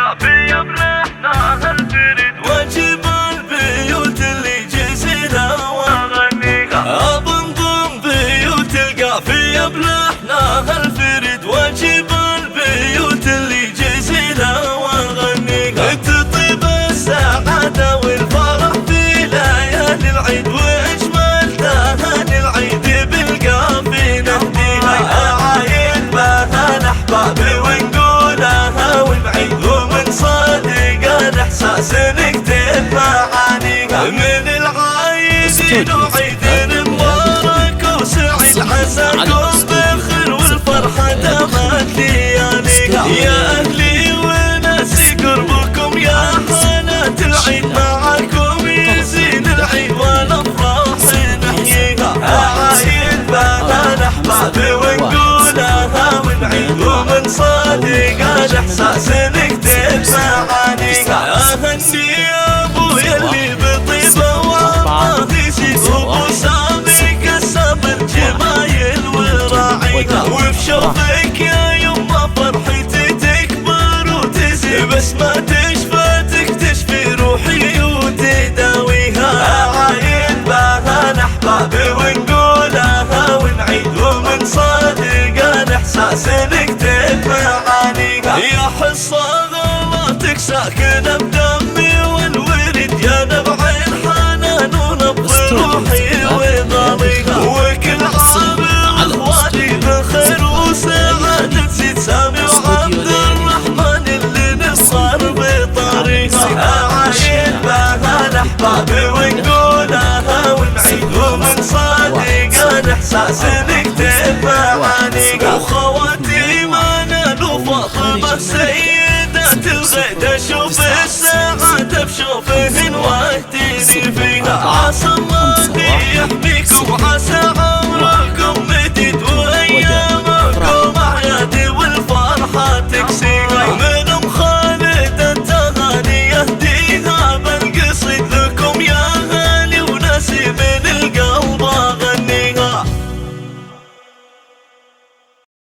قافية بلحنها الفريد، واجب البيوت اللي جزينا واغنيها. بنضم بيوت القافية بلحنها الفريد، واجب البيوت اللي جزينا واغنيها. تطيب السعادة والفرح في ليالي العيد، واجمل تهاني العيد بالقافية نهديها. عايد بها الاحباب ونقولها ونعيد، ومن صادق الاحساس نكتب معانيها. من العايد نعيد مبارك وسعيد، عساكم بخير والفرحة دامت لياليها. يا اهلي وناسي قربكم يا حانات العيد، معاكم يزين العيد والافراح نحييها. عايد بها الاحباب ونقولها ونعيد، ومن صادق الاحساس نكتب معانيها. اهني يا ابويا اللي بطيبه والله يزيد، وابو سامي قسم الجمايل وراعيها. وفي شوفك يا يما فرحتي تكبر وتزيد، بس ما تشفتك تشفي روحي وتداويها. عايد بها الاحباب ونقولها ونعيد، ومن صادق الاحساس نكتب معانيها. يا حصة غلطك ساكنة بدمي والورد، يا نبع الحنان ونبض روحي وضاليها. وكل عام اخواني بخير وسعادة تزيد، سامي وعبد الرحمن اللي نصر بطريقها. عايد بها الاحباب ونقولها ونعيد، ومن صادق الاحساس نكتب معانيها. وخواتي ما نالوا فاطمة سيدات الغيد، اشوف